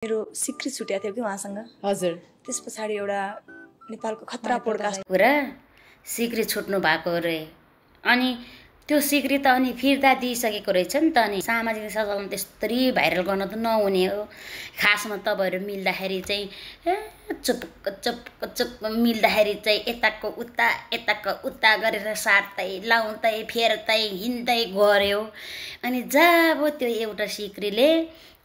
मेरो सिक्री छुट्याएको थियो कि उहाँसँग। हजुर। त्यस पछाडि एउटा नेपालको खतरा पोडकास्ट कुरा सिक्री छुट्नु भएको रे। अनि त्यो सिक्री त अनि फिर्ता दिइसकेको रहेछ नि त। अनि सामाजिक सञ्जालमा त्यस्तरी भाइरल गर्न त नहुने हो। खासमा तपाईँहरू मिल्दाखेरि चाहिँ चुपक चुपक चुपक मिल्दाखेरि चाहिँ यताको उता गरेर साट्दै लाउँदै फेर्दै हिँड्दै गऱ्यो। अनि जब त्यो एउटा सिक्रीले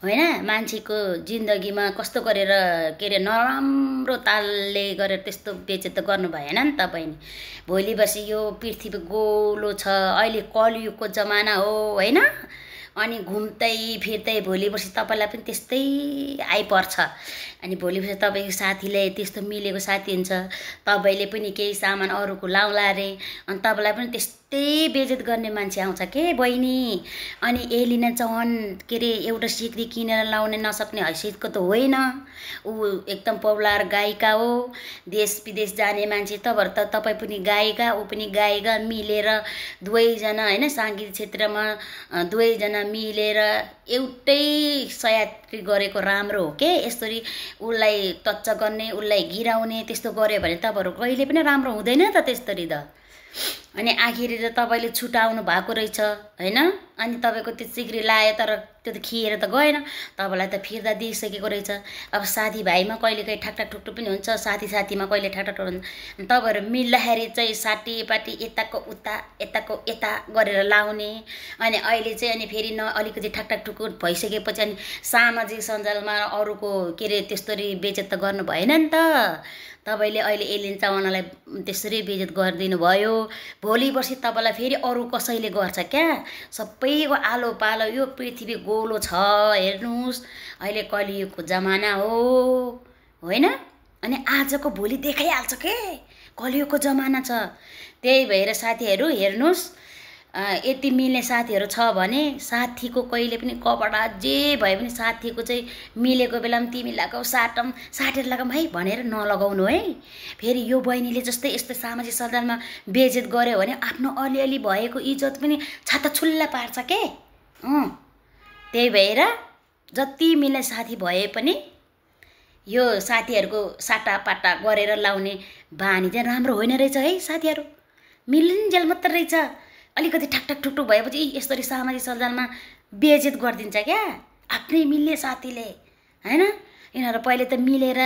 होइन मान्छेको जिन्दगीमा कस्तो गरेर के अरे नराम्रो तालले गरेर त्यस्तो बेइज्जत गर्नु भएन नि त बहिनी। भोलि बसी यो पृथ्वी गोलो छ, अहिले कलियुगको जमाना हो होइन। अनि घुम्दै फिर्दै भोलि बसी तपाईँलाई पनि त्यस्तै आइपर्छ। अनि भोलि बसी तपाईँको साथीले त्यस्तो मिलेको साथी हुन्छ, तपाईँले पनि केही सामान अरूको लाउला रे, अनि तपाईँलाई पनि त्यस्तै बेइज्जत गर्ने मान्छे आउँछ के बहिनी। अनि एलिना चौहान के अरे एउटा सिक्री किनेर लाउने नसक्ने हैसियतको त होइन। ऊ एकदम पपुलर गायिका हो, देश विदेश जाने मान्छे। तपाईँ पनि गायिका, ऊ पनि गायिका, मिलेर दुवैजना होइन साङ्गीतिक क्षेत्रमा दुवैजना मिलेर एउटै सयात्री गरेको राम्रो हो के। यसरी उसलाई टच्च गर्ने, उसलाई गिराउने त्यस्तो गऱ्यो भने तपाईँहरू कहिले पनि राम्रो हुँदैन त त्यस्तरी त। अनि आखिर त तपाईँले छुटाउनु भएको रहेछ होइन। अनि तपाईँको त्यो सिक्री लायो तर त्यो त खिएर त गएन, तपाईँलाई त फिर्ता दिइसकेको रहेछ। अब साथीभाइमा कहिलेकाहीँ ठाकठाक ठुक्टुक पनि हुन्छ, साथीमा कहिले ठाकठाक हुन्छ। तपाईँहरू मिल्दाखेरि चाहिँ साटीपाटी यताको यता गरेर लाउने। अनि अहिले चाहिँ अनि फेरि अलिकति ठाकठाक ठुक्टुक भइसकेपछि अनि सामाजिक सञ्जालमा अरूको के अरे त्यस्तरी बेइज्जत त गर्नु भएन नि त। तपाईँले अहिले एलिना चौहानलाई त्यसरी बेइज्जत गरिदिनु भयो। भोलि पर्सि तपाईँलाई फेरि अरू कसैले गर्छ क्या। सबैको आलो पालो यो पृथ्वी गोलो छ, हेर्नुहोस् अहिले कलियुगको जमाना हो होइन। अनि आजको भोलि देखाइहाल्छ के, कलियुगको जमाना छ। त्यही भएर साथीहरू हेर्नुहोस्, यति मिल्ने साथीहरू छ भने साथीको कहिले पनि कपडा जे भए पनि साथीको चाहिँ मिलेको बेलामा तिमी लगाऊ साटेर लगाऊ है भनेर नलगाउनु है। फेरि यो बहिनीले जस्तै यस्तो सामाजिक सञ्जालमा बेइज्जत गर्यो भने आफ्नो अलिअलि भएको इज्जत पनि छाताछुल्ला पार्छ के। त्यही भएर जति मिल्ने साथी भए पनि यो साथीहरूको साटापाटा गरेर लाउने बानी चाहिँ राम्रो होइन रहेछ है साथीहरू। मिलिन्जेल मात्र रहेछ, अलिकति ठाकठाक ठुकठुक भएपछि यसरी सामाजिक सञ्जालमा बेइज्जत गरिदिन्छ क्या आफ्नै मिल्ने साथीले होइन। यिनीहरू पहिले त मिलेर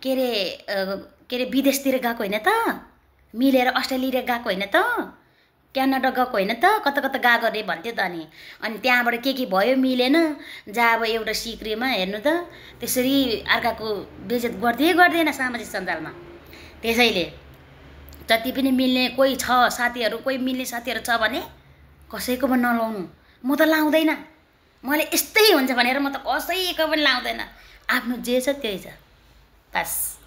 के अरे विदेशतिर गएको होइन त, मिलेर अस्ट्रेलिया गएको होइन त, क्यानाडा गएको होइन त, कता गएको अरे भन्थ्यो त। अनि त्यहाँबाट के भयो मिलेन, जहाँ अब एउटा सिक्रीमा हेर्नु त त्यसरी अर्काको बेइज्जत गर्दैन सामाजिक सञ्जालमा। त्यसैले जति पनि मिल्ने कोही छ साथीहरू, कोही मिल्ने साथीहरू छ भने कसैकोमा नलाउनु। म त लाउँदैन, मैले यस्तै हुन्छ भनेर म त कसैको पनि लाउँदैन। आफ्नो जे छ त्यही छ बस।